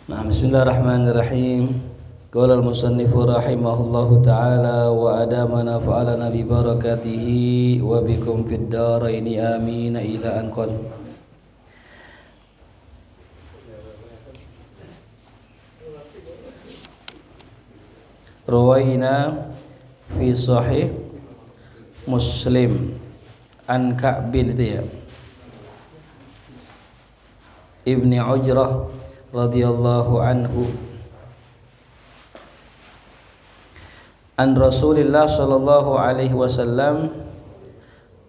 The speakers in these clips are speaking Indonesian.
Nah, bismillahirrahmanirrahim. Qala al-musannifu rahimahullahu ta'ala wa adamana fa'alana bi barakatihi wa bikum fid dharaini amin ila an qala. Rawaina fi sahih Muslim an Ka'bin itu ya Ibni Ujrah radhiyallahu anhu an Rasulillah sallallahu alaihi wasallam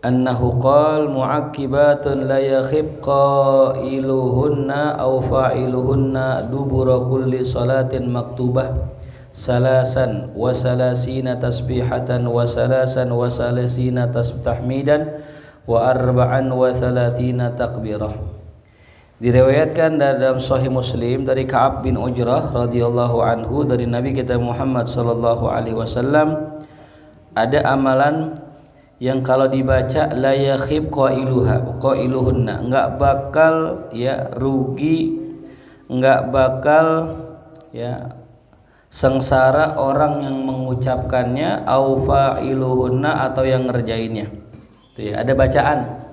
annahu qala mu'aqibatun la yakhib qailuhunna aw fa'iluhunna dubura kulli salatin maktubah salasan wa salasina tasbihatan wa salasan wa salasina tahmidan wa arba'an wa thalathina takbirah. Diriwayatkan dalam Sahih Muslim dari Ka'ab bin Ujrah radhiyallahu anhu dari Nabi kita Muhammad sallallahu alaihi wasallam, ada amalan yang kalau dibaca la yakhib qailuhunna, enggak bakal ya rugi, enggak bakal ya sengsara orang yang mengucapkannya au fa'iluhunna atau yang ngerjainnya. Itu ya, ada bacaan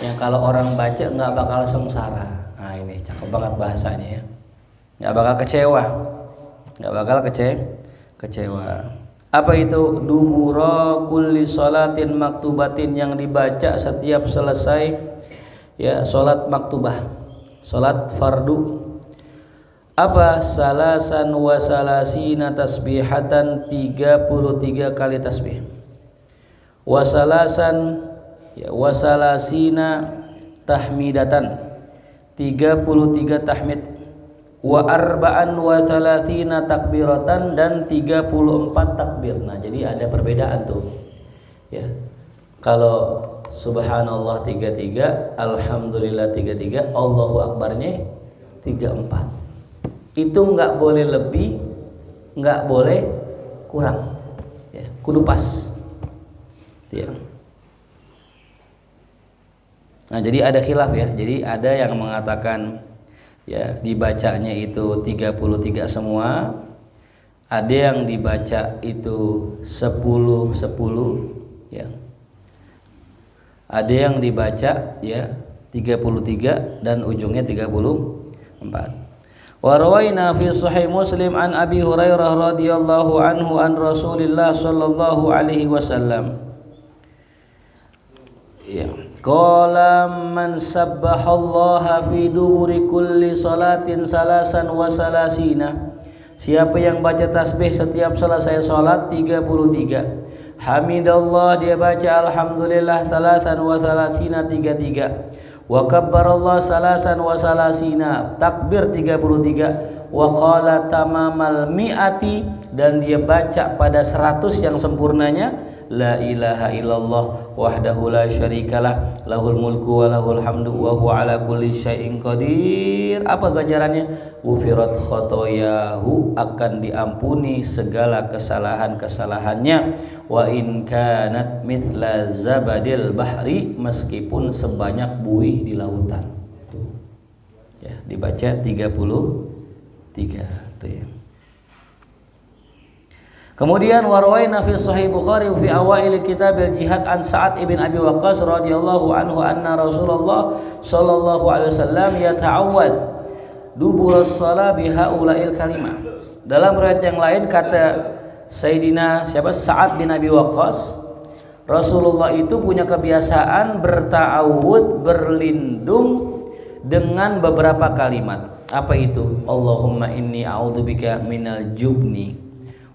yang kalau orang baca enggak bakal sengsara. Nah ini cakep banget bahasanya ya. Nggak bakal kecewa, nggak bakal kecewa. Apa itu? Dubura kulli salatin maktubatin, yang dibaca setiap selesai ya salat maktubah, salat fardu. Apa? Salasan wa salasina tasbihatan, 33 kali tasbih. Wasalasan ya wasalasina tahmidatan, 33 tahmid. Wa arba'an wa thalathina takbiratan, dan 34 takbir. Nah, jadi ada perbedaan tuh. Ya. Kalau subhanallah 33, alhamdulillah 33, Allahu akbarnya 34. Itu enggak boleh lebih, enggak boleh kurang. Ya, kudu pas. Ya. Nah, jadi ada khilaf ya. Jadi ada yang mengatakan ya dibacanya itu 33 semua. Ada yang dibaca itu 10 ya. Ada yang dibaca ya 33 dan ujungnya 34. Wa rawaina fi sahih Muslim an Abi Hurairah radhiyallahu anhu an Rasulillah sallallahu alaihi wasallam. Ya. Qala man sabbahallaha fi duburi kulli salatin salasan wa salasina. Siapa yang baca tasbih setiap selesai salat 33. Hamidallah, dia baca alhamdulillah salasan wa salasina 33. Wa kabbarallah salasan wa salasina, takbir 33. Wa qala tamamal mi'ati, dan dia baca pada 100 yang sempurnanya, la ilaha illallah wahdahu la syarikalah lahul mulku wa lahul hamdu wa huwa ala kulli syai'in qadir. Apa ganjarannya? Ufirat khotoyahu, akan diampuni segala kesalahan-kesalahannya. Wa in kanat mithla zabadil bahri, meskipun sebanyak buih di lautan. Ya, dibaca 33 tuh ya. Kemudian warwaina fi sahih Bukhari fi awail kitabil jihad an Sa'ad ibn Abi Waqqas radhiyallahu anhu anna Rasulullah sallallahu alaihi wasallam yata'awwad dubur as-salah bi haula'il kalimah. Dalam riwayat yang lain kata Sayyidina Sa'ad bin Abi Waqqas, Rasulullah itu punya kebiasaan berta'awud, berlindung dengan beberapa kalimat. Apa itu? Allahumma inni a'udzubika minal jubni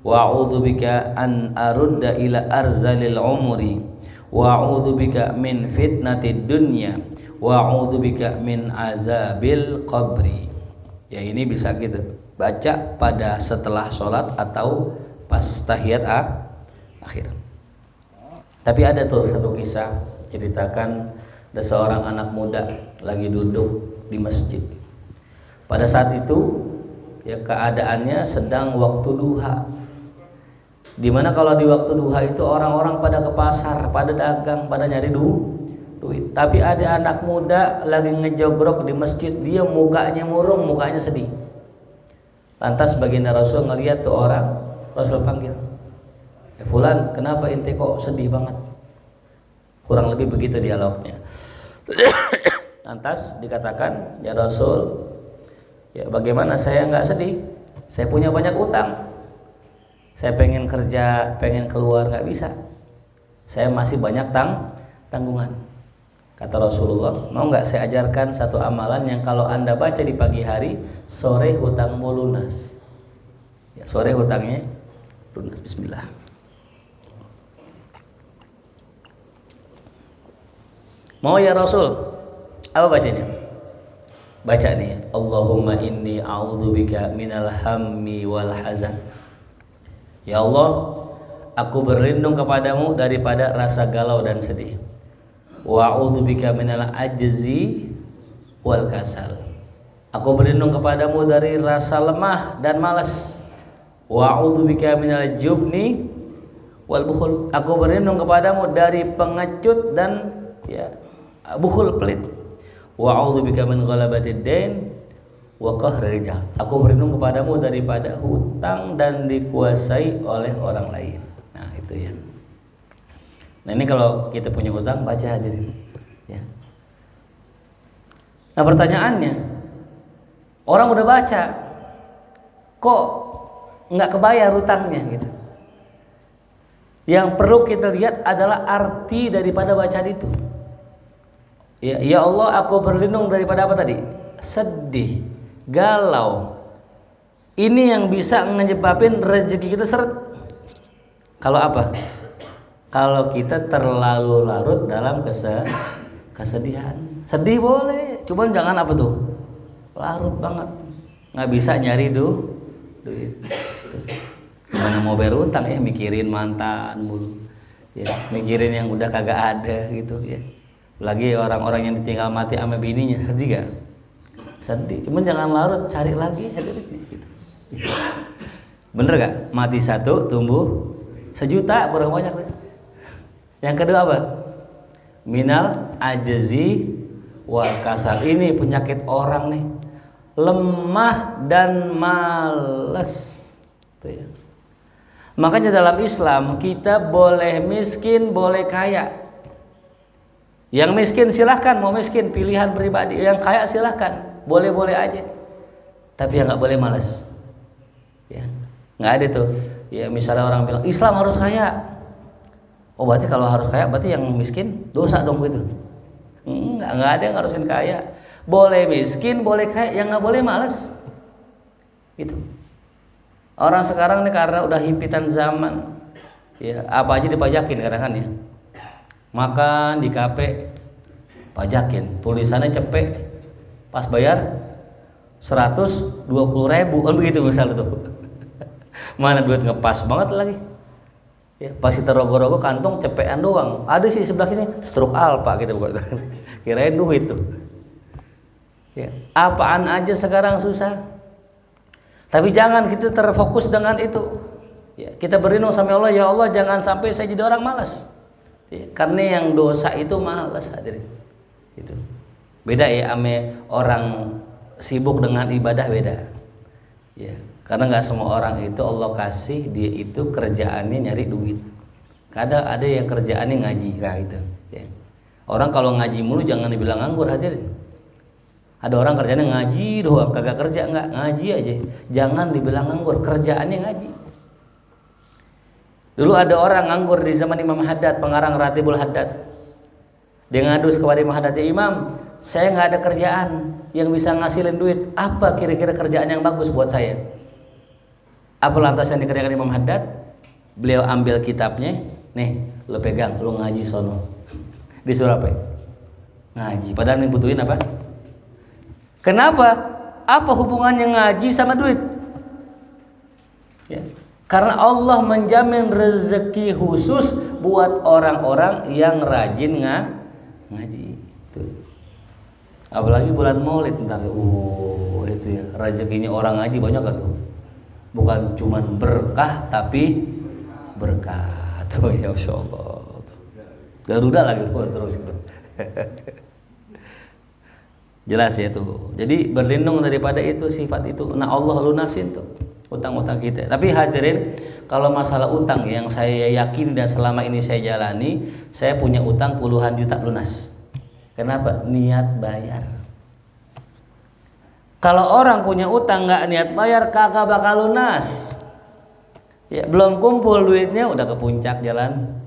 wa a'udzubika an arudda ila arzalil umri wa a'udzubika min fitnatid dunya wa a'udzubika min azabil qabri. Ya, ini bisa gitu baca pada setelah sholat atau pas tahiyat akhir. Tapi ada tuh satu kisah ceritakan ada seorang anak muda lagi duduk di masjid. Pada saat itu ya keadaannya sedang waktu duha. Dimana kalau di waktu duha itu orang-orang pada ke pasar, pada dagang, pada nyari duit. Tapi ada anak muda lagi ngejogrok di masjid, dia mukanya murung, mukanya sedih. Lantas baginda Rasul ngelihat tuh orang, Rasul panggil, fulan, kenapa ente kok sedih banget? Kurang lebih begitu dialognya. Lantas dikatakan, ya Rasul, ya bagaimana saya nggak sedih? Saya punya banyak utang. Saya pengen kerja, pengen keluar nggak bisa. Saya masih banyak tanggungan. Kata Rasulullah, mau nggak saya ajarkan satu amalan yang kalau anda baca di pagi hari, sore hutangmu lunas. Ya, sore hutangnya lunas. Bismillah. Mau ya Rasul? Apa bacanya? Baca nih, Allahumma inni a'udzubika minal hammi wal hazan. Ya Allah, aku berlindung kepadamu daripada rasa galau dan sedih. Wa a'udzubika minal ajzi wal kasal. Aku berlindung kepadamu dari rasa lemah dan malas. Wa a'udzubika minal jubni wal bukhul. Aku berlindung kepadamu dari pengecut dan bukhul, pelit. Wa a'udzubika min ghalabatid dain wa qahri rijal. Aku berlindung kepadamu daripada hutang dan dikuasai oleh orang lain. Nah, itu ya. Nah, ini kalau kita punya hutang, baca hadirin ya. Nah, pertanyaannya, orang udah baca kok nggak kebayar hutangnya gitu. Yang perlu kita lihat adalah arti daripada bacaan itu. Ya Allah, aku berlindung daripada apa tadi? Sedih, galau. Ini yang bisa menyebabkan rezeki kita seret. Kalau apa? Kalau kita terlalu larut dalam kesedihan. Sedih boleh, cuman jangan apa tuh? Larut banget. Nggak bisa nyari duit. Gimana mau bayar utang mikirin mantan mulu. Ya, mikirin yang udah kagak ada gitu ya. Lagi orang-orang yang ditinggal mati sama bininya, sedih gak? Sedih, cuman jangan larut, cari lagi gitu. Bener gak? Mati satu, tumbuh 1.000.000, kurang banyak deh. Yang kedua apa? Minal ajzi wal kasal. Ini penyakit orang nih, lemah dan malas tuh ya. Makanya dalam Islam kita boleh miskin, boleh kaya. Yang miskin silahkan, mau miskin pilihan pribadi. Yang kaya silahkan, boleh-boleh aja. Tapi yang nggak boleh malas. Ya, nggak ada tuh. Ya misalnya orang bilang Islam harus kaya. Oh berarti kalau harus kaya, berarti yang miskin dosa dong gitu. Nggak ada yang harusin kaya. Boleh miskin, boleh kaya, yang nggak boleh malas. Gitu. Orang sekarang nih karena udah himpitan zaman, ya apa aja dipajakin kadang kan ya. Makan di kafe pajakin, tulisannya cepek, pas bayar 120.000, kan begitu misalnya tuh. Mana duit ngepas banget lagi. Ya, pas kita rogo-rogo kantong cepean doang. Ada sih sebelah sini struk alpa gitu bukan. Kirain duit tuh. Ya, apaan aja sekarang susah. Tapi jangan kita terfokus dengan itu. Ya, kita berlindung sama Allah, ya Allah jangan sampai saya jadi orang malas. Ya, karena yang dosa itu malas hadirin. Itu. Beda ya ame orang sibuk dengan ibadah beda. Ya, karena nggak semua orang itu Allah kasih dia itu kerjaannya nyari duit. Kadang ada yang kerjaannya ngaji, nah itu. Ya. Orang kalau ngaji mulu jangan dibilang nganggur hadirin. Ada orang kerjanya ngaji doang, kagak kerja enggak, ngaji aja. Jangan dibilang nganggur, kerjaannya ngaji. Dulu ada orang nganggur di zaman Imam Haddad, pengarang Ratibul Haddad. Dia ngadu kepada Imam Haddad, ya Imam, saya nggak ada kerjaan yang bisa ngasilin duit. Apa kira-kira kerjaan yang bagus buat saya? Apa lantas yang dikerjakan Imam Haddad? Beliau ambil kitabnya, nih, lo pegang, lo ngaji sono. Disuruh apa? Ngaji. Padahal yang butuhin apa? Kenapa? Apa hubungannya ngaji sama duit? Ya. Karena Allah menjamin rezeki khusus buat orang-orang yang rajin ngaji. Tuh. Apalagi bulan Maulid ntar, itu ya rezekinya orang ngaji banyak kan tuh. Bukan cuman berkah tapi berkah. Tuh ya Allah. Garuda lagi tuh terus itu. Jelas ya tuh. Jadi berlindung daripada itu sifat itu. Nah Allah lunasin tuh utang-utang kita. Tapi hadirin, kalau masalah utang yang saya yakin dan selama ini saya jalani, saya punya utang puluhan juta lunas. Kenapa? Niat bayar. Kalau orang punya utang nggak niat bayar, kagak bakal lunas. Ya, belum kumpul duitnya udah ke puncak jalan.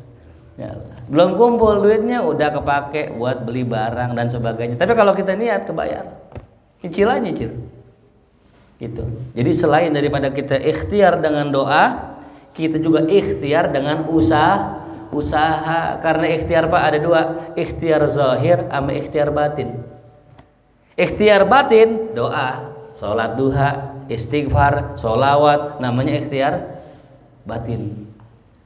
Ya, belum kumpul duitnya udah kepake buat beli barang dan sebagainya. Tapi kalau kita niat kebayar, nyicil aja nyicil. Gitu. Jadi selain daripada kita ikhtiar dengan doa, kita juga ikhtiar dengan usaha. Karena ikhtiar Pak ada dua, ikhtiar zahir sama ikhtiar batin. Ikhtiar batin doa, sholat duha, istighfar, sholawat, namanya ikhtiar batin.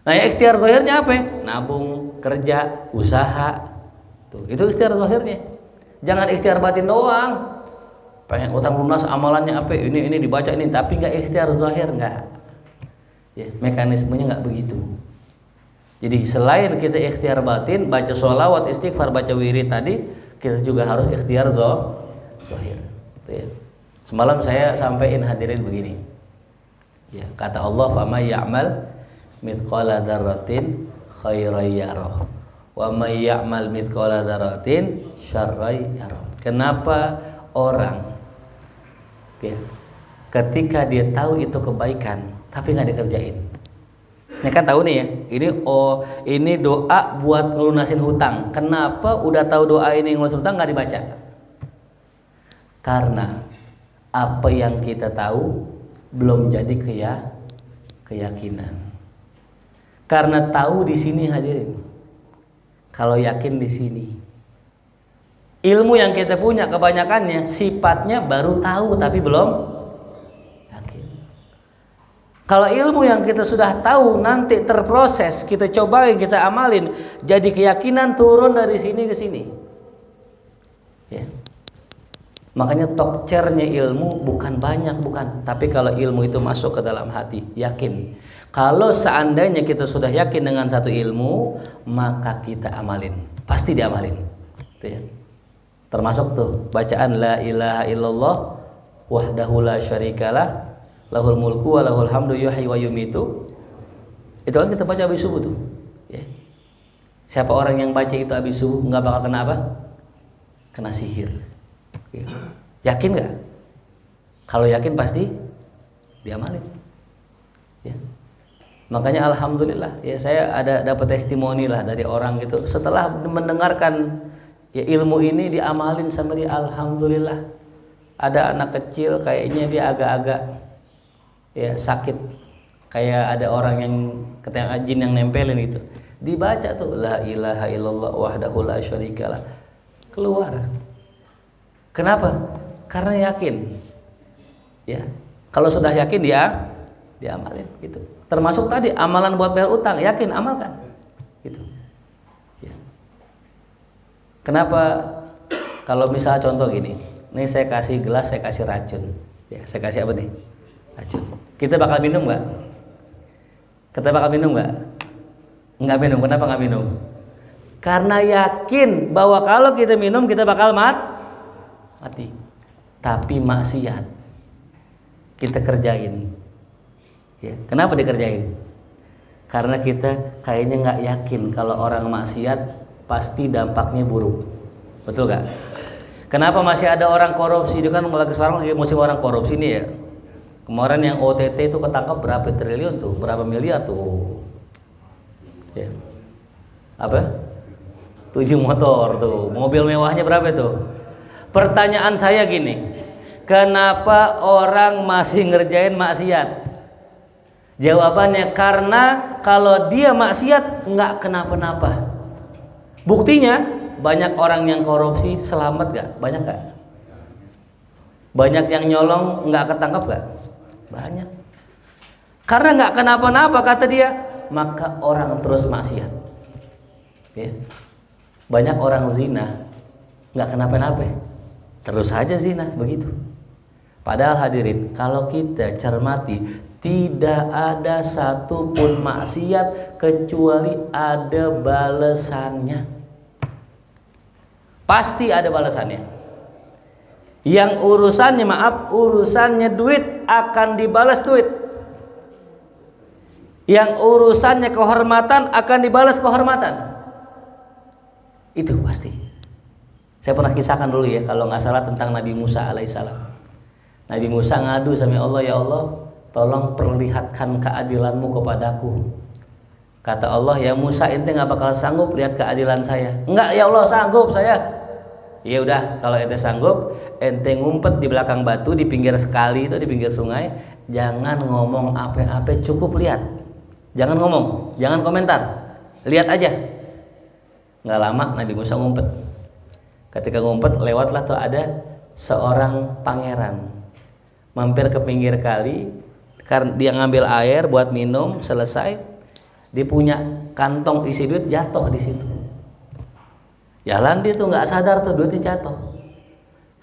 Nah, ikhtiar zahirnya apa? Nabung, kerja, usaha. Tuh, itu ikhtiar zahirnya. Jangan ikhtiar batin doang. Pengen utang lunas amalannya apa? Ini dibaca ini, tapi nggak ikhtiar zahir, nggak. Ya, mekanismenya nggak begitu. Jadi selain kita ikhtiar batin, baca sholawat, istighfar, baca wirid tadi, kita juga harus ikhtiar zahir. Itu ya. Semalam saya sampaikan hadirin begini. Ya, kata Allah, "Faman ya'mal mithqala dzarratin khairan yarah wa may ya'mal mithqala dzarratin syarran yarah." Kenapa orang ya, ketika dia tahu itu kebaikan tapi nggak dikerjain? Ini kan tahu nih ya, ini doa buat ngelunasin hutang. Kenapa udah tahu doa ini ngelunasin hutang nggak dibaca? Karena apa yang kita tahu belum jadi keyakinan. Karena tahu di sini hadirin, kalau yakin di sini. Ilmu yang kita punya kebanyakannya sifatnya baru tahu tapi belum yakin. Kalau ilmu yang kita sudah tahu nanti terproses, kita cobain, kita amalin, jadi keyakinan turun dari sini ke sini. Ya. Makanya top chairnya ilmu bukan banyak, bukan. Tapi kalau ilmu itu masuk ke dalam hati, yakin. Kalau seandainya kita sudah yakin dengan satu ilmu, maka kita amalin. Pasti diamalin. Itu ya. Termasuk tuh bacaan la ilaha illallah wahdahu la syarikalah lahul mulku wa lahul hamdu yuhyi wa yumitu. Itu kan kita baca habis subuh tuh. Ya. Siapa orang yang baca itu habis subuh nggak bakal kena apa? Kena sihir. Yakin nggak? Kalau yakin pasti diamalin. Ya. Makanya alhamdulillah ya saya ada dapat testimoni lah dari orang gitu setelah mendengarkan ya ilmu ini diamalin sama dia, alhamdulillah. Ada anak kecil kayaknya dia agak-agak ya sakit, kayak ada orang yang ketemu jin yang nempelin gitu. Dibaca tuh la ilaha illallah wahdahu la syarikalah, keluar. Kenapa? Karena yakin. Ya. Kalau sudah yakin dia diamalin gitu. Termasuk tadi amalan buat bayar utang, yakin amalkan. Gitu. Ya. Kenapa kalau misalnya contoh gini, nih saya kasih gelas, saya kasih racun. Ya, saya kasih apa nih? Racun. Kita bakal minum nggak? Kita bakal minum nggak? Nggak minum. Kenapa nggak minum? Karena yakin bahwa kalau kita minum kita bakal mati. Tapi maksiat kita kerjain. Ya, kenapa dikerjain? Karena kita kayaknya nggak yakin kalau orang maksiat pasti dampaknya buruk. Betul gak? Kenapa masih ada orang korupsi? Itu kan lagi sekarang lagi musim orang korupsi nih ya. Kemarin yang OTT itu ketangkap berapa triliun tuh, berapa miliar tuh. Ya. Apa? 7 motor tuh, mobil mewahnya berapa tuh? Pertanyaan saya gini, kenapa orang masih ngerjain maksiat? Jawabannya karena kalau dia maksiat nggak kenapa-napa. Buktinya banyak orang yang korupsi selamat gak? Banyak gak? Banyak yang nyolong nggak ketangkap gak? Banyak. Karena nggak kenapa-napa kata dia, maka orang terus maksiat. Ya. Banyak orang zina nggak kenapa-napa, terus saja zina begitu. Padahal hadirin, kalau kita cermati, tidak ada satupun maksiat kecuali ada balasannya. Pasti ada balasannya. Yang urusannya urusannya duit akan dibalas duit. Yang urusannya kehormatan akan dibalas kehormatan. Itu pasti. Saya pernah kisahkan dulu ya, kalau nggak salah tentang Nabi Musa alaihissalam. Nabi Musa ngadu sama Allah, ya Allah, tolong perlihatkan keadilanmu kepadaku. Kata Allah, ya Musa, ente nggak bakal sanggup lihat keadilan saya. Enggak ya Allah, sanggup saya. Ya udah, kalau ente sanggup, ente ngumpet di belakang batu di pinggir sekali itu, di pinggir sungai. Jangan ngomong apa-apa, cukup lihat. Jangan ngomong, jangan komentar, lihat aja. Nggak lama Nabi Musa ngumpet. Ketika ngumpet, lewatlah tuh ada seorang pangeran mampir ke pinggir kali karena dia ngambil air buat minum. Selesai, dia punya kantong isi duit jatuh di situ. Jalan dia tuh nggak sadar tuh duitnya jatuh.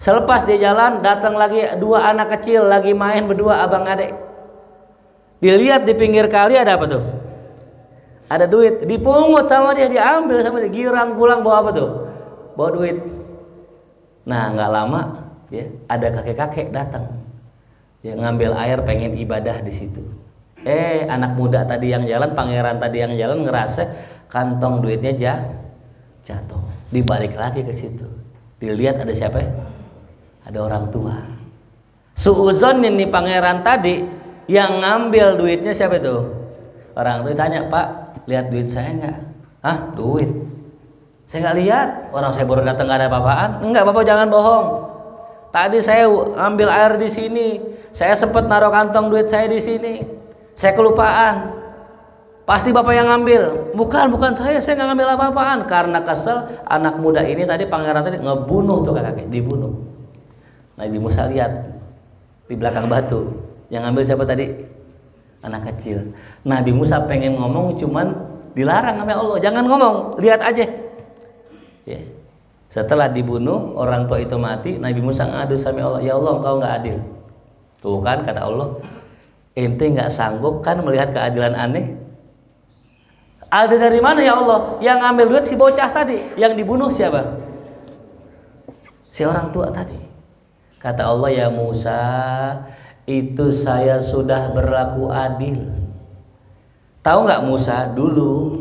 Selepas dia jalan, datang lagi dua anak kecil lagi main berdua abang adek. Dilihat di pinggir kali ada apa tuh? Ada duit, dipungut sama dia, diambil sama dia, girang pulang bawa apa tuh? Bawa duit. Nah nggak lama ya ada kakek-kakek datang, ya ngambil air pengen ibadah di situ. Anak muda tadi yang jalan, pangeran tadi yang jalan ngerasa kantong duitnya jatuh. Dibalik lagi ke situ, dilihat ada siapa? Ada orang tua. Suuzon ini pangeran tadi yang ngambil duitnya siapa itu? Orang tua tanya, Pak, lihat duit saya nggak? Hah, duit? Saya nggak lihat. Orang saya baru datang nggak ada apa-apaan. Enggak, Bapak jangan bohong. Tadi saya ambil air di sini. Saya sempat naruh kantong duit saya di sini. Saya kelupaan. Pasti Bapak yang ngambil. Bukan saya nggak ngambil apa-apaan. Karena kesel, anak muda ini tadi pangeran tadi ngebunuh tuh kakek, dibunuh. Nabi Musa lihat di belakang batu. Yang ngambil siapa tadi? Anak kecil. Nabi Musa pengen ngomong cuman dilarang sama Allah. Jangan ngomong, lihat aja. Ya. Setelah dibunuh, orang tua itu mati, Nabi Musa ngadu sama Allah, ya Allah engkau nggak adil. Tuh kan kata Allah, ente nggak sanggup kan melihat keadilan aneh? Ada dari mana ya Allah? Yang ngambil duit si bocah tadi, yang dibunuh siapa? Si orang tua tadi. Kata Allah, ya Musa, itu saya sudah berlaku adil. Tahu nggak Musa dulu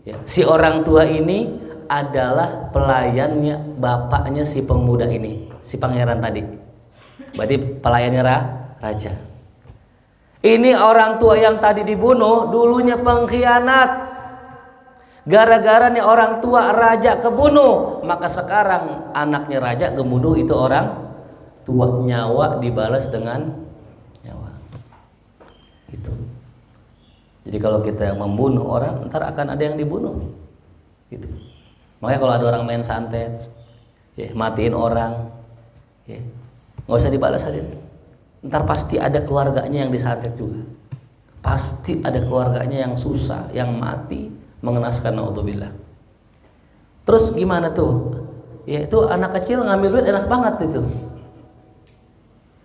ya, si orang tua ini adalah pelayannya bapaknya si pemuda ini, si pangeran tadi. Berarti pelayannya raja. Ini orang tua yang tadi dibunuh dulunya pengkhianat. Gara-gara nih orang tua raja kebunuh, maka sekarang anaknya raja kebunuh itu orang tua. Nyawa dibalas dengan nyawa. Itu. Jadi kalau kita membunuh orang, ntar akan ada yang dibunuh. Gitu. Makanya kalau ada orang main santet, ya, matiin orang, ya, nggak usah dibalas hadir. Ntar pasti ada keluarganya yang disantet juga. Pasti ada keluarganya yang susah, yang mati, mengenaskan naudzubillah. Terus gimana tuh? Ya itu anak kecil ngambil duit enak banget itu.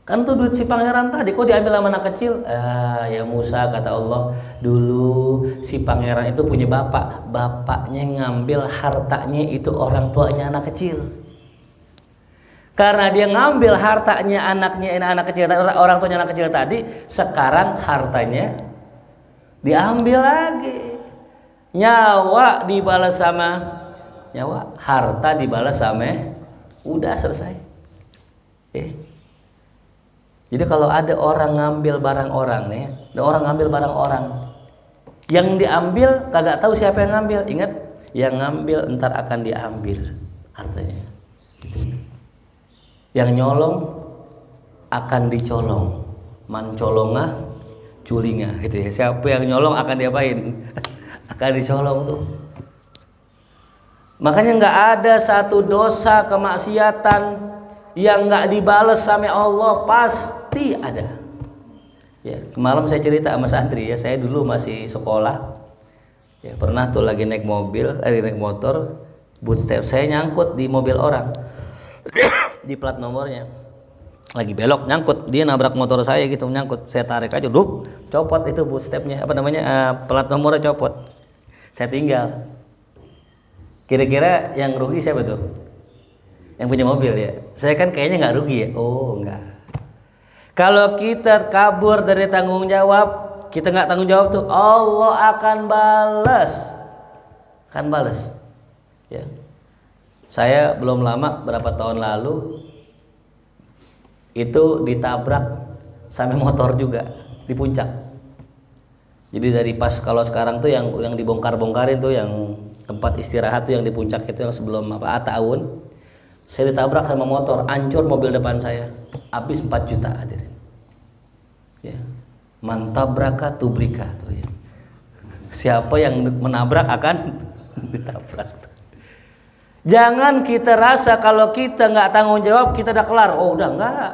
Kan tuh duit si pangeran tadi kok diambil sama anak kecil? Ya Musa, kata Allah, dulu si pangeran itu punya bapak. Bapaknya ngambil hartanya itu orang tuanya anak kecil. Karena dia ngambil hartanya anaknya ini anak kecil, orang tuanya anak kecil tadi, sekarang hartanya diambil lagi. Nyawa dibalas sama nyawa, harta dibalas sama, udah selesai. Jadi kalau ada orang ngambil barang orang nih, ada orang ngambil barang orang, yang diambil kagak tahu siapa yang ngambil. Ingat, yang ngambil entar akan diambil hartanya. Gitu. Yang nyolong akan dicolong, mancolongah culinga, gitu ya. Siapa yang nyolong akan diapain? Akan dicolong tuh. Makanya nggak ada satu dosa kemaksiatan yang nggak dibales sama Allah, pasti ada. Ya, kemarin saya cerita sama santri ya, saya dulu masih sekolah. Ya, pernah tuh lagi naik mobil, naik motor, bootstrap saya nyangkut di mobil orang. Di plat nomornya. Lagi belok nyangkut, dia nabrak motor saya gitu, nyangkut. Saya tarik aja, copot itu bootstrapnya, plat nomornya copot. Saya tinggal. Kira-kira yang rugi siapa tuh? Yang punya mobil ya. Saya kan kayaknya nggak rugi ya. Oh enggak. Kalau kita kabur dari tanggung jawab, kita nggak tanggung jawab tuh, Allah akan balas. Akan balas. Ya. Saya belum lama, berapa tahun lalu itu ditabrak sampai motor juga di puncak. Jadi dari pas kalau sekarang tuh yang dibongkar-bongkarin tuh yang tempat istirahat tuh yang di puncak itu yang sebelum tahun, saya ditabrak sama motor, hancur mobil depan saya, habis 4 juta hadirin. Ya. Mantabraka tubrika tuh ya. Siapa yang menabrak akan ditabrak. Jangan kita rasa kalau kita nggak tanggung jawab kita udah kelar. Oh udah enggak.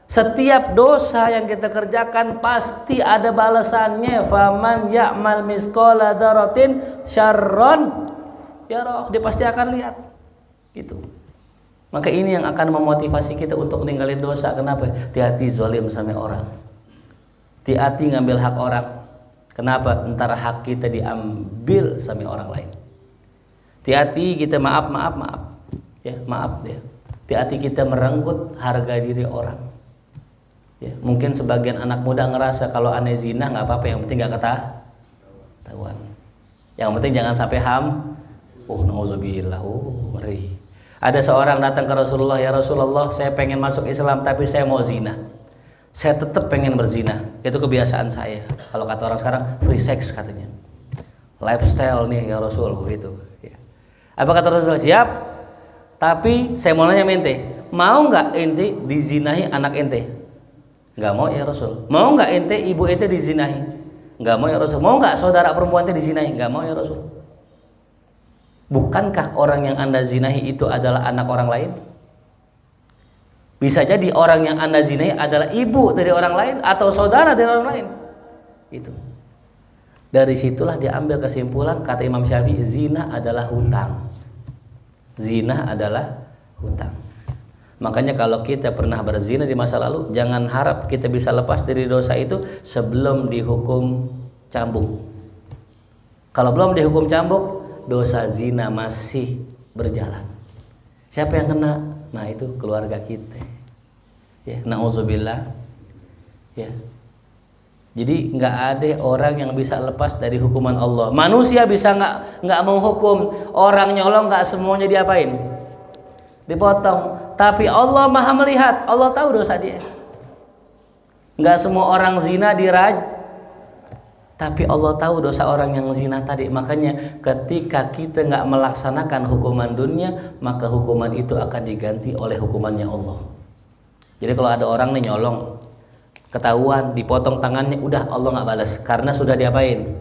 Setiap dosa yang kita kerjakan pasti ada balasannya. Faman ya'mal misqala dzarratin syarron yarah, dia pasti akan lihat. Gitu. Maka ini yang akan memotivasi kita untuk ninggalin dosa. Kenapa? Hati-hati zalim sama orang. Hati-hati ngambil hak orang. Kenapa? Antara hak kita diambil sama orang lain. Hati-hati kita maaf. Ya, maaf ya. Hati-hati kita merenggut harga diri orang. Ya, mungkin sebagian anak muda ngerasa kalau aneh zina nggak apa-apa, yang penting nggak ketahuan. Yang penting jangan sampai ham. Nauzubillah, ngeri. Ada seorang datang ke Rasulullah, ya Rasulullah, saya pengen masuk Islam tapi saya mau zina. Saya tetap pengen berzina. Itu kebiasaan saya. Kalau kata orang sekarang free sex katanya. Lifestyle nih ya Rasul begitu. Ya. Apa kata Rasulullah? Siap. Tapi saya mau nanya ente, mau nggak ente dizinahi anak ente? Nggak mau ya Rasul. Mau nggak ente ibu ente dizinahi? Nggak mau ya Rasul. Mau nggak saudara perempuan ente dizinahi? Nggak mau ya Rasul. Bukankah orang yang anda zinahi itu adalah anak orang lain? Bisa jadi orang yang anda zinahi adalah ibu dari orang lain atau saudara dari orang lain. Itu. Dari situlah diambil kesimpulan kata Imam Syafi'i, zina adalah hutang. Zina adalah hutang. Makanya kalau kita pernah berzina di masa lalu, jangan harap kita bisa lepas dari dosa itu sebelum dihukum cambuk. Kalau belum dihukum cambuk, dosa zina masih berjalan. Siapa yang kena? Nah itu keluarga kita. Ya, na'udzubillah. Ya. Jadi nggak ada orang yang bisa lepas dari hukuman Allah. Manusia bisa nggak menghukum orang nyolong, nggak semuanya diapain? Dipotong. Tapi Allah maha melihat, Allah tahu dosa dia. Nggak semua orang zina diraj, tapi Allah tahu dosa orang yang zina tadi. Makanya ketika kita nggak melaksanakan hukuman dunia, maka hukuman itu akan diganti oleh hukumannya Allah. Jadi kalau ada orang nih nyolong, ketahuan dipotong tangannya, udah Allah nggak balas karena sudah diapain?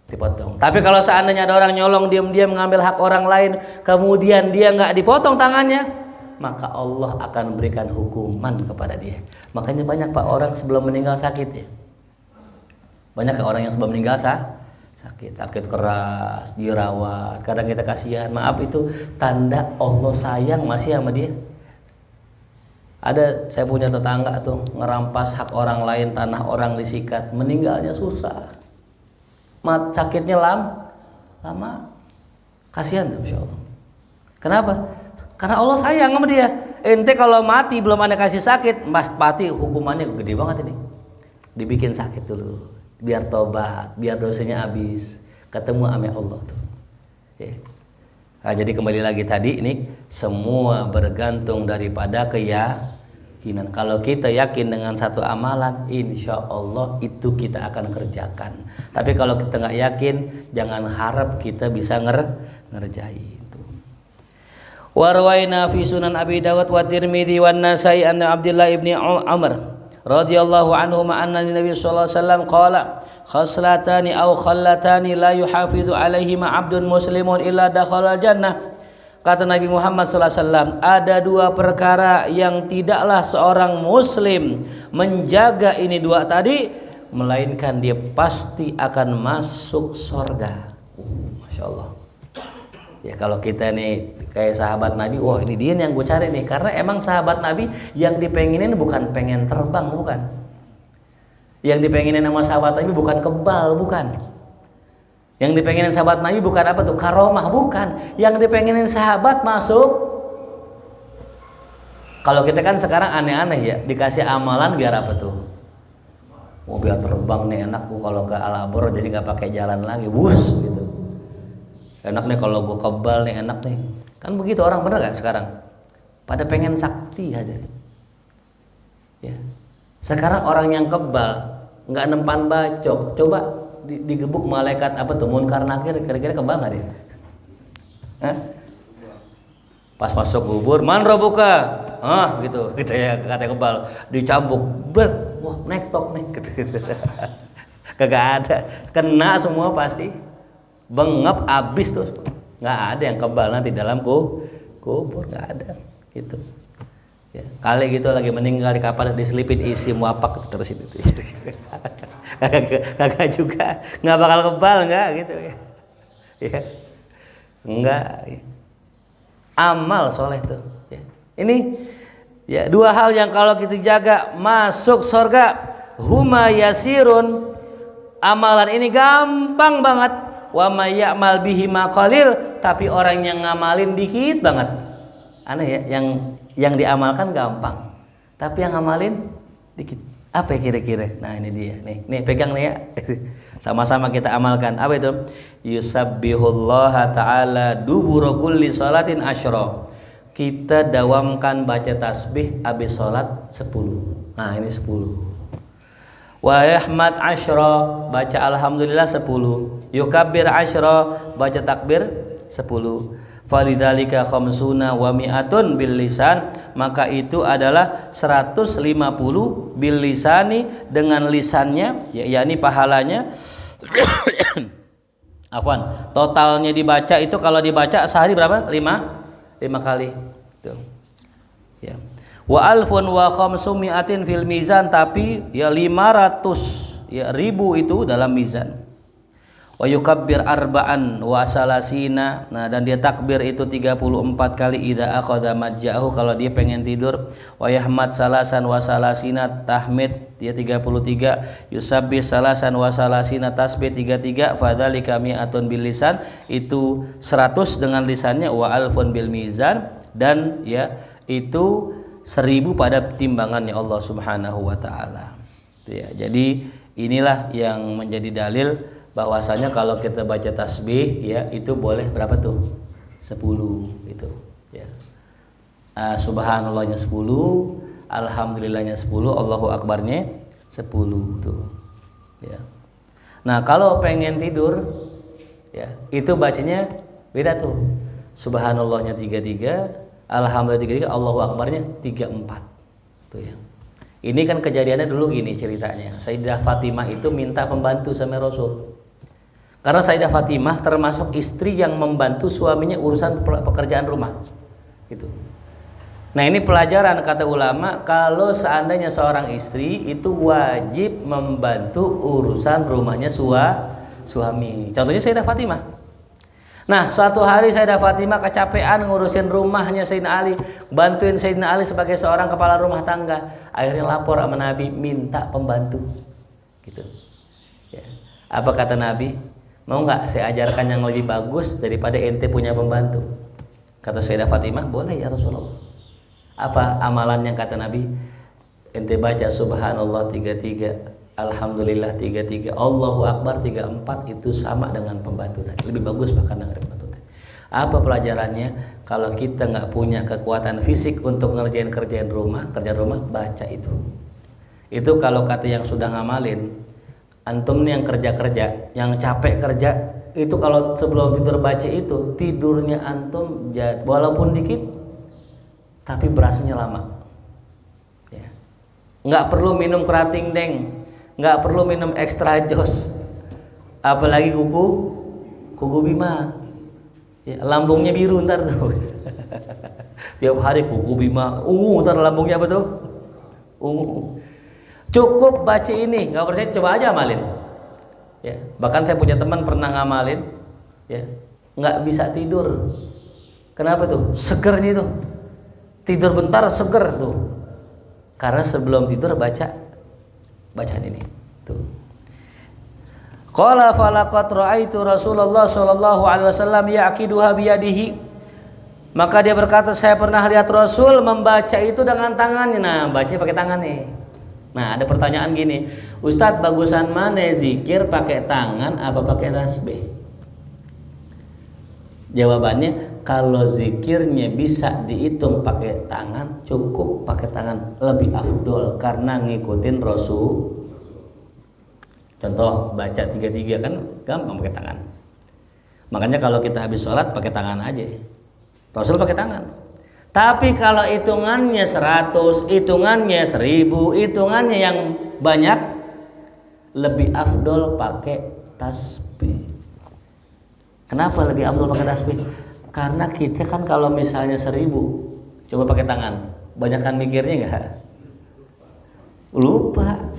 Dipotong. Tapi kalau seandainya ada orang nyolong diam-diam mengambil hak orang lain, kemudian dia nggak dipotong tangannya, maka Allah akan berikan hukuman kepada dia. Makanya banyak pak orang sebelum meninggal sakit ya. Banyak orang yang sebelum meninggal sakit keras, dirawat. Kadang kita kasihan. Maaf itu tanda Allah sayang masih sama dia. Ada saya punya tetangga tuh ngerampas hak orang lain, tanah orang disikat, meninggalnya susah. Sakitnya lama. Kasihan tuh Masya Allah. Kenapa? Karena Allah sayang sama dia. Ente kalau mati belum ada kasih sakit, pasti hukumannya gede banget ini. Dibikin sakit dulu, biar tobat, biar dosanya habis, ketemu sama Allah tuh. Ya. Nah, jadi kembali lagi tadi ini semua bergantung daripada keyakinan. Kalau kita yakin dengan satu amalan, insya Allah itu kita akan kerjakan. Tapi kalau kita nggak yakin, jangan harap kita bisa ngerjain. Warwaina fi sunan Abi Dawud wa Tirmidzi wa Nasai anna Abdullah ibni Umar radhiyallahu anhu anna Nabi sallallahu alaihi wasallam qala khaslatani aw khallatani la yuhafidhu alaihima 'abdun muslimun illa dakhala jannah. Kata Nabi Muhammad sallallahu alaihi wasallam, ada dua perkara yang tidaklah seorang muslim menjaga ini dua tadi, melainkan dia pasti akan masuk surga. Masya Allah. Ya kalau kita nih kayak sahabat Nabi, wah ini dia yang gue cari nih. Karena emang sahabat Nabi yang dipengenin bukan pengen terbang, bukan. Yang dipengenin sama sahabat Nabi bukan kebal, bukan. Yang dipengenin sahabat Nabi bukan apa tuh, karomah, bukan. Yang dipengenin sahabat masuk Kalau kita kan sekarang aneh-aneh ya, dikasih amalan biar apa tuh? Mau biar terbang nih enak gua kalau ke Al-Abrar jadi nggak pakai jalan lagi, bus gitu. Enak nih kalau gua kebal nih enak nih. Kan begitu orang, bener gak sekarang? Pada pengen sakti aja. Ya. Sekarang orang yang kebal nggak nempan bacok, coba digebuk malaikat apa tuh munkar nakir, kira-kira kebal nggak dia? Hah? Pas masuk kubur, man robuka, gitu, gitu ya, kata kebal, dicambuk, wah nektok nih, gitu. Kagak ada, kena semua pasti, bengep abis tuh, nggak ada yang kebal nanti dalam kubur, nggak ada, gitu. Ya, kali gitu lagi meninggal di kapal diselipin isi muapak terus itu, kagak juga, nggak bakal kebal nggak gitu ya, nggak. Amal soleh tuh ya. Ini ya dua hal yang kalau kita jaga masuk surga. Huma yasirun, amalan ini gampang banget. Wa may ya'mal bihi maqalil, tapi orang yang ngamalin dikit banget. Aneh ya, yang diamalkan gampang, tapi yang ngamalin dikit. Apa ya kira-kira? Nah ini dia nih pegang nih ya. Sama-sama kita amalkan. Apa itu? Yusabbihullaha ta'ala dubura kulli salatin asyra. Kita dawamkan baca tasbih habis salat 10. Nah, ini 10. Wa yahmad asyra, baca alhamdulillah 10. Yukabbir asyra, baca takbir 10. Falidzalika khamsuna wa mi'atun bil lisan, maka itu adalah 150 bil lisani dengan lisannya, yakni pahalanya. Afwan, totalnya dibaca itu kalau dibaca sehari berapa? 5 kali. Tuh. Ya. Wa alfun wa khamsumi'atin fil mizan, tapi ya 500 ya ribu itu dalam mizan. Wa yukabbir arba'an wa salasina. Nah, dan dia takbir itu 34 kali idza akhadha majja'ahu, kalau dia pengen tidur. Wa yahmad salasan wa salasina, tahmid dia 33. Yusabbih salasan wa salasina, tasbih 33. Fadzalika mi'atun bil lisan, itu 100 dengan lisannya. Wa alfun bil mizan, dan ya itu 1000 pada timbangannya Allah Subhanahu wa taala. Ya, jadi inilah yang menjadi dalil bahwasanya kalau kita baca tasbih ya itu boleh berapa tuh? 10 itu ya. Subhanallahnya 10, alhamdulillahnya 10, Allahu akbarnya 10 tuh. Ya. Nah, kalau pengen tidur ya, itu bacanya beda tuh. Subhanallahnya 33, alhamdulillah 33, Allahu akbarnya 34. Tuh ya. Ini kan kejadiannya dulu gini ceritanya. Sayyidah Fatimah itu minta pembantu sama Rasul. Karena Sayyidah Fatimah termasuk istri yang membantu suaminya urusan pekerjaan rumah. Gitu. Nah, ini pelajaran kata ulama, kalau seandainya seorang istri itu wajib membantu urusan rumahnya suami. Contohnya Sayyidah Fatimah. Nah, suatu hari Sayyidah Fatimah kecapean ngurusin rumahnya Sayyidina Ali, bantuin Sayyidina Ali sebagai seorang kepala rumah tangga. Akhirnya lapor sama Nabi, minta pembantu. Gitu. Ya. Apa kata Nabi? Mau nggak saya ajarkan yang lebih bagus daripada ente punya pembantu? Kata Sayyidah Fatimah, boleh ya Rasulullah. Apa amalan yang kata Nabi? Ente baca subhanallah 33, alhamdulillah 33, Allahu akbar 34, itu sama dengan pembantu tadi. Lebih bagus bahkan dengan pembantu tadi. Apa pelajarannya? Kalau kita nggak punya kekuatan fisik untuk ngerjain kerjaan rumah, baca itu. Itu kalau kata yang sudah ngamalin. Antum nih yang kerja, yang capek kerja, itu kalau sebelum tidur baca itu, tidurnya antum walaupun dikit, tapi berasanya lama. Ya. Nggak perlu minum kerating deng, nggak perlu minum ekstra jos, apalagi kuku bima. Ya, lambungnya biru ntar tuh. Tiap hari kuku bima, ntar lambungnya apa tuh? Ungu. Cukup baca ini, nggak percaya coba aja amalin. Ya, bahkan saya punya teman pernah ngamalin, ya, nggak bisa tidur. Kenapa tuh? Segernya tuh, tidur bentar seger tuh. Karena sebelum tidur bacaan ini. Tuh. Qala falaqad ra'aitu Rasulullah sallallahu alaihi wasallam yaqiduha biyadihi. Maka dia berkata, saya pernah lihat Rasul membaca itu dengan tangannya. Nah, bacanya pakai tangan nih. Nah, ada pertanyaan gini, Ustadz, bagusan mana zikir pakai tangan apa pakai tasbih? Jawabannya, kalau zikirnya bisa dihitung pakai tangan, cukup pakai tangan, lebih afdol karena ngikutin Rasul. Contoh baca 33 kan gampang pakai tangan. Makanya kalau kita habis sholat pakai tangan aja. Rasul pakai tangan. Tapi kalau hitungannya 100, hitungannya 1000, hitungannya yang banyak, lebih afdol pakai tasbih. Kenapa lebih afdol pakai tasbih? Karena kita kan kalau misalnya 1000, coba pakai tangan, banyakkan mikirnya enggak? Lupa.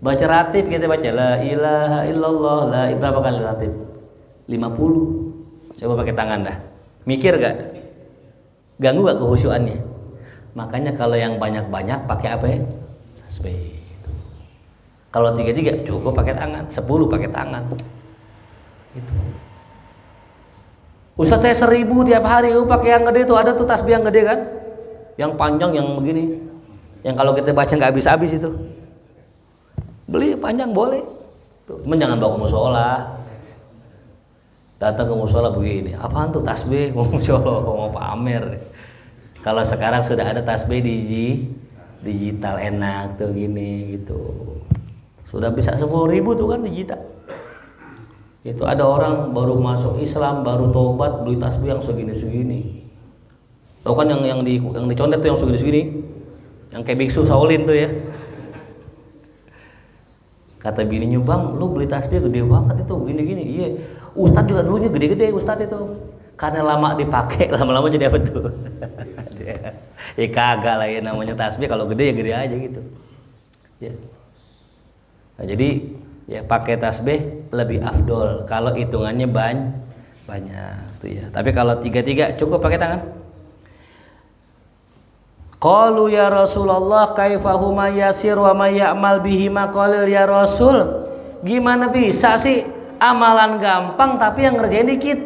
Baca ratib kita baca la ilaha illallah, berapa kali ratib? 50. Coba pakai tangan dah. Mikir gak? Ganggu gak kehusyuannya? Makanya kalau yang banyak-banyak pakai apa ya? Tasbih. Kalau 33 cukup pakai tangan, 10 pakai tangan. Itu. Ustadz saya 1000 tiap hari, pakai yang gede tuh, ada tuh tasbih yang gede kan? Yang panjang yang begini. Yang kalau kita baca nggak habis-habis itu. Beli panjang boleh. Cuman jangan bawa ke musola. Datang ke musola begini, apaan tuh tasbih? Mau musola, mau pamer. Kalau sekarang sudah ada tasbih digital, enak tuh gini gitu. Sudah bisa 10.000 tuh kan digital. Itu ada orang baru masuk Islam, baru tobat, beli tasbih yang segini-segini. Tahu kan yang dicondet tuh yang segini-segini, yang kayak biksu Shaolin tuh ya. Kata bininya, bang, lu beli tasbih gede banget itu, gini-gini. Iya, Ustadz juga dulunya gede-gede Ustadz itu. Karena lama dipakai, lama-lama jadi apa tuh? Ya kagak lah ya, namanya tasbih kalau gede ya gede aja gitu. Ya. Nah, jadi ya pakai tasbih lebih afdol kalau hitungannya banyak tuh ya. Tapi kalau 33 cukup pakai tangan. Qalu ya Rasulullah kaifahuma yasir wa may ya'mal bihi maqalil ya Rasul. Gimana bisa sih amalan gampang tapi yang ngerjain dikit?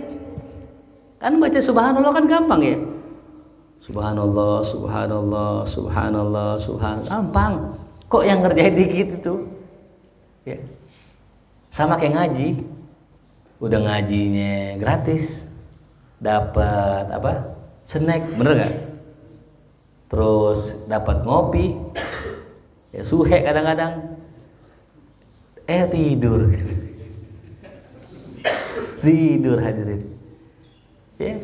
Kan baca subhanallah kan gampang ya. Subhanallah, subhanallah, subhanallah, subhanallah. Gampang. Kok yang ngerjain dikit itu? Ya. Sama kayak ngaji. Udah ngajinya gratis. Dapat apa? Snack, bener gak? Terus dapat ngopi, ya suhe kadang-kadang, tidur, tidur hadirin. Ya,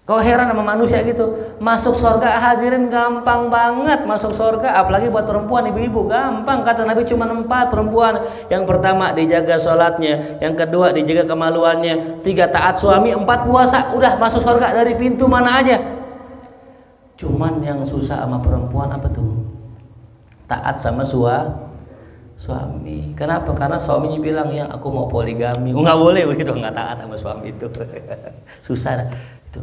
kau heran sama manusia gitu, masuk surga hadirin gampang banget masuk surga, apalagi buat perempuan ibu-ibu gampang. Kata Nabi cuma 4 perempuan. Yang pertama dijaga sholatnya, yang kedua dijaga kemaluannya, 3 taat suami, 4 puasa, udah masuk surga dari pintu mana aja. Cuman yang susah sama perempuan apa tuh? Taat sama suami. Kenapa? Karena suaminya bilang yang aku mau poligami. Nggak boleh begitu, nggak taat sama suami itu. Susah itu.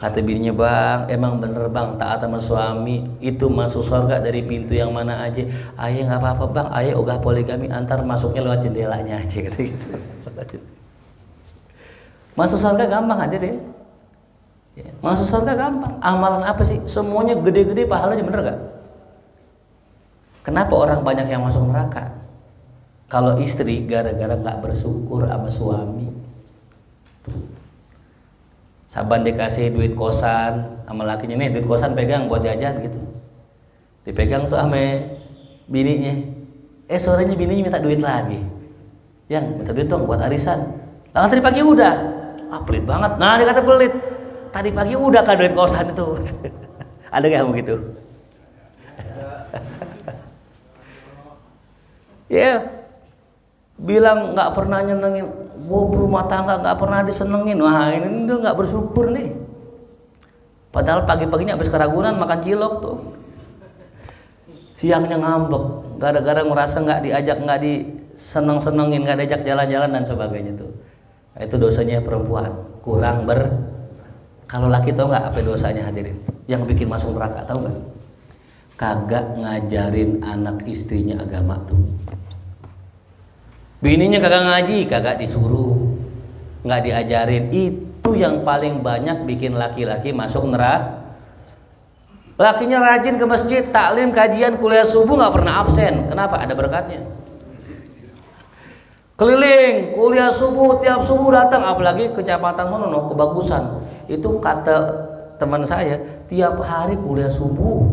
Kata bininya, bang, emang bener bang, taat sama suami itu masuk surga dari pintu yang mana aja. Ayah nggak apa-apa bang, ayah ogah poligami, antar masuknya lewat jendelanya aja kata gitu. Masuk surga gampang aja deh. Ya, masuk surga gampang. Amalan apa sih? Semuanya gede-gede pahalanya, bener gak? Kenapa orang banyak yang masuk neraka? Kalau istri gara-gara gak bersyukur sama suami. Saban dikasih duit kosan sama lakinya, nih duit kosan pegang buat jajan gitu. Dipegang tuh sama bininya. Sorenya bininya minta duit lagi. Yang minta duit dong buat arisan. Lah tadi pagi udah. Pelit banget. Nah, dia kata pelit. Tadi pagi udah kan duit kosan itu. Ada gak yang begitu? Ya, bilang nggak pernah nyenengin, rumah tangga nggak pernah disenengin. Wah, ini udah nggak bersyukur nih. Padahal pagi-paginya habis keragunan makan cilok tuh. Siangnya ngambek, gara-gara merasa nggak diajak, nggak diseneng-senengin, nggak diajak jalan-jalan dan sebagainya tuh. Nah, itu dosanya perempuan, kurang Kalau laki tau nggak apa dosanya hadirin? Yang bikin masuk neraka tau nggak? Kagak ngajarin anak istrinya agama tuh. Bininya kagak ngaji, kagak disuruh, nggak diajarin. Itu yang paling banyak bikin laki-laki masuk neraka. Lakinya rajin ke masjid, taklim, kajian, kuliah subuh nggak pernah absen. Kenapa? Ada berkatnya. Keliling, kuliah subuh, tiap subuh datang, apalagi kecamatan sono kebagusan. Itu kata teman saya, tiap hari kuliah subuh.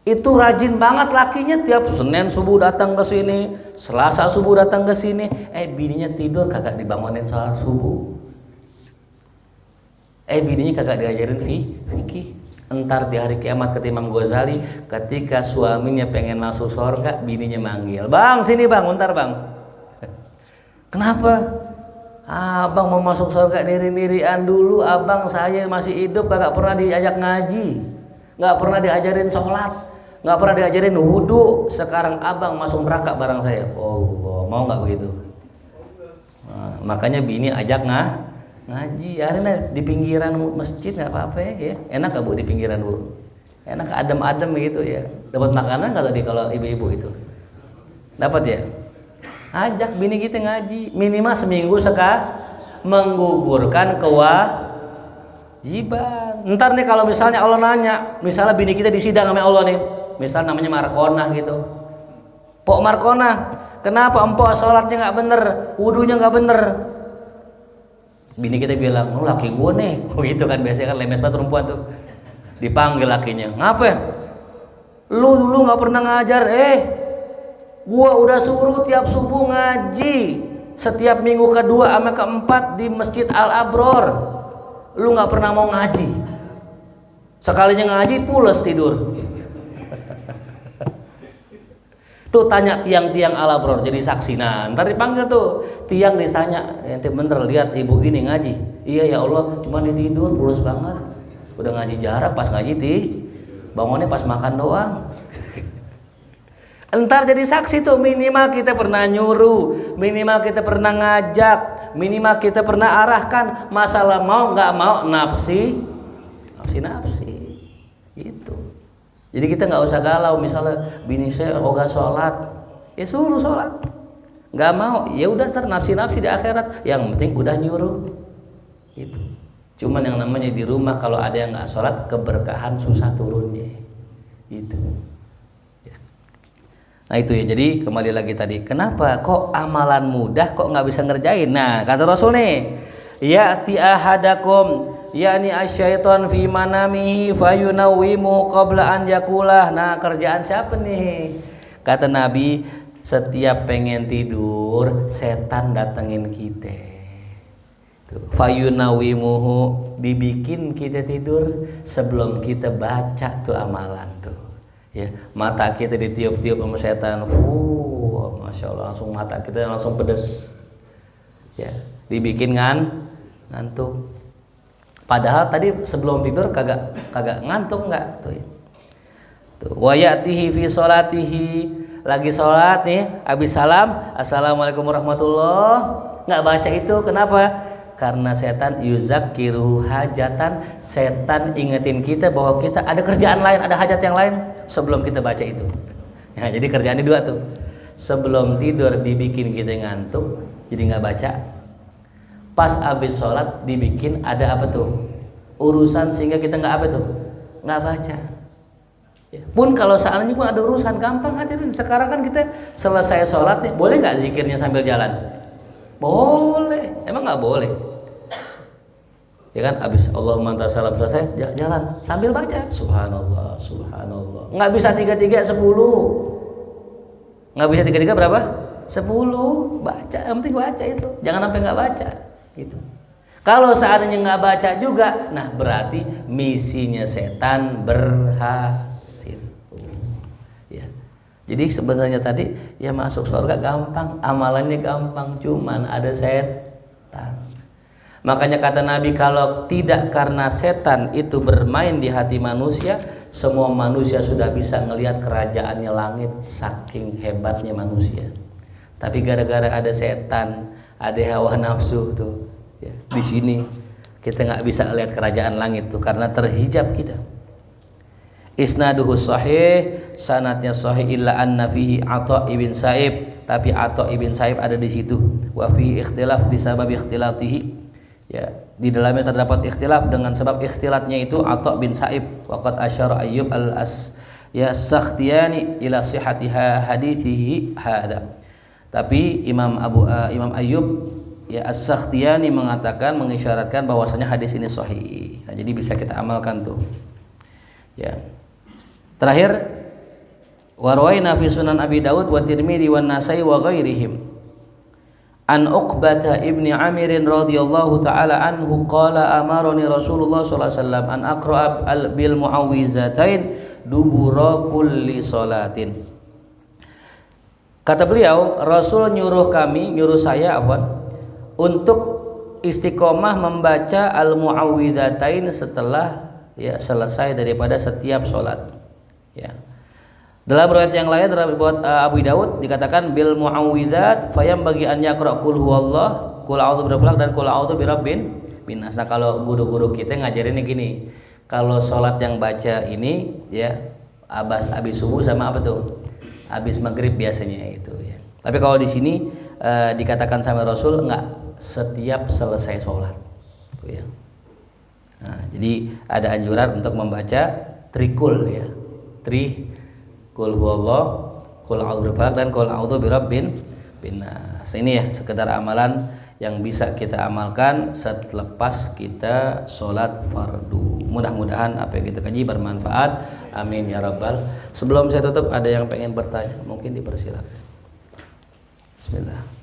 Itu rajin banget lakinya, tiap Senin subuh datang ke sini, Selasa subuh datang ke sini. Bininya tidur kagak dibangunin salat subuh. Bininya kagak diajarin fikih. Entar di hari kiamat kata Imam Ghazali, ketika suaminya pengen masuk surga, bininya manggil, "Bang, sini bang, bentar bang." Kenapa? Abang mau masuk surga niri-nirian dulu, abang saya masih hidup kagak pernah diajak ngaji, nggak pernah diajarin sholat, nggak pernah diajarin wudhu. Sekarang abang masuk neraka bareng saya. Oh, mau nggak begitu? Nah, makanya bini ajak ngaji. Akhirnya di pinggiran masjid nggak apa-apa ya. Enak gak bu di pinggiran bu? Enak, adem-adem gitu ya. Dapat makanan kalau ibu-ibu itu? Dapat ya? Ajak bini kita ngaji minimal seminggu sekali, menggugurkan kewajiban. Ntar nih kalau misalnya Allah nanya, misalnya bini kita disidang sama Allah nih, misal namanya Markonah gitu, Pok Markonah, kenapa empok sholatnya nggak bener, wudunya nggak bener? Bini kita bilang, "Lu laki gue nih." Gitu kan, biasanya kan lemes banget perempuan tuh. Dipanggil lakinya, "Ngapa? Lu dulu nggak pernah ngajar, gua udah suruh tiap subuh ngaji, setiap minggu kedua sama keempat di Masjid Al-Abror. Lu nggak pernah mau ngaji. Sekalinya ngaji pules tidur." Tuh tanya tiang-tiang Al-Abror jadi saksi. Nah, ntar dipanggil tuh tiang, ditanya, "Ente bener lihat ibu ini ngaji?" "Iya ya Allah, cuma dia tidur pules banget. Udah ngaji jarang, pas ngaji bangunnya pas makan doang." Entar jadi saksi tuh, minimal kita pernah nyuruh, minimal kita pernah ngajak, minimal kita pernah arahkan. Masalah mau nggak mau nafsi gitu. Jadi kita nggak usah galau, misalnya bini saya ogah sholat, ya suruh sholat. Nggak mau, ya udah ntar nafsi di akhirat. Yang penting udah nyuruh. Itu. Cuman yang namanya di rumah kalau ada yang nggak sholat, keberkahan susah turunnya. Itu. Nah itu ya, jadi kembali lagi tadi, kenapa kok amalan mudah kok nggak bisa ngerjain? Nah kata Rasul nih, ya'ti ahadakum yakni asyaiton fi manamihi fayunawwimu qabla an yakulah. Nah kerjaan siapa nih? Kata Nabi, setiap pengen tidur setan datengin kita. Fayunawwimuhu, dibikin kita tidur sebelum kita baca tuh amalan tuh. Ya, mata kita ditiup-tiup sama setan. Masya Allah, langsung mata kita langsung pedes. Ya, dibikin ngantuk. Padahal tadi sebelum tidur kagak ngantuk enggak tuh. Tuh, wa ya'tihi fi sholatihi, lagi sholat nih, habis salam, assalamualaikum warahmatullah, enggak baca itu. Kenapa? Karena setan yuzakkiru hajatan, setan ingetin kita bahwa kita ada kerjaan lain, ada hajat yang lain sebelum kita baca itu. Ya, jadi kerjaannya dua tuh. Sebelum tidur dibikin kita ngantuk, jadi nggak baca. Pas habis sholat dibikin ada apa tuh? Urusan sehingga kita nggak apa tuh? Nggak baca. Ya. Pun kalau seandainya pun ada urusan, gampang hadirin. Sekarang kan kita selesai sholat nih, boleh nggak zikirnya sambil jalan? Boleh. Emang nggak boleh? Ya kan, habis Allahumma anta salam selesai jalan sambil baca subhanallah subhanallah. Nggak bisa 3-3 10. Nggak bisa 3-3 berapa? 10. Baca, yang penting baca itu. Jangan sampai nggak baca gitu. Kalau seandainya nggak baca juga, nah berarti misinya setan berhasil. Ya. Jadi sebenarnya tadi ya masuk surga gampang, amalannya gampang, cuman ada setan. Makanya kata Nabi, kalau tidak karena setan itu bermain di hati manusia, semua manusia sudah bisa ngelihat kerajaannya langit, saking hebatnya manusia. Tapi gara-gara ada setan, ada hawa nafsu tuh, ya, di sini kita nggak bisa lihat kerajaan langit tuh karena terhijab kita. Isnaduhu sahih, sanadnya sahih illa anna fihi Atha ibn Sa'ib, tapi Atha ibn Sa'ib ada di situ. Wa fihi ikhtilaf bisabab ikhtilatihi. Ya, di dalamnya terdapat ikhtilaf dengan sebab ikhtilatnya itu Atha bin Sa'ib waqad asyara Ayyub Sakhtiyani ila sihhati hadithihi hadza. Tapi Imam Ayyub As-Sakhtiyani mengatakan mengisyaratkan bahwasanya hadis ini sahih. Nah, jadi bisa kita amalkan tuh. Ya. Terakhir wa rawaina fi sunan Abi Dawud wa Tirmidzi wa Nasai wa ghairihim an Uqbah ibni Amir radhiyallahu taala anhu qala amarani Rasulullah sallallahu alaihi wasallam an aqra bil muawwizatain dubura kulli salatin. Kata beliau, Rasul nyuruh saya untuk istiqomah membaca al-muawwidzatain setelah selesai daripada setiap salat. Ya. Dalam riwayat yang lain buat Abu Daud dikatakan bil muawwidzat fayam bagi an yaqra qul huwallah, qul a'udzu birabbil falaq dan qul a'udzu birabbin nas. Nah, kalau guru-guru kita ngajarinnya gini. Kalau salat yang baca ini habis subuh sama apa tuh? Habis maghrib biasanya itu ya. Tapi kalau di sini dikatakan sama Rasul enggak setiap selesai salat. Tuh ya. Nah, jadi ada anjuran untuk membaca trikul ya. Qul huwallah, qul a'udzu birabbil falaq dan qul a'udzu birabbin nas. Ini ya sekedar amalan yang bisa kita amalkan selepas kita sholat fardu. Mudah-mudahan apa yang kita kaji bermanfaat. Amin ya rabbal. Sebelum saya tutup ada yang pengen bertanya, mungkin dipersilakan. Bismillah.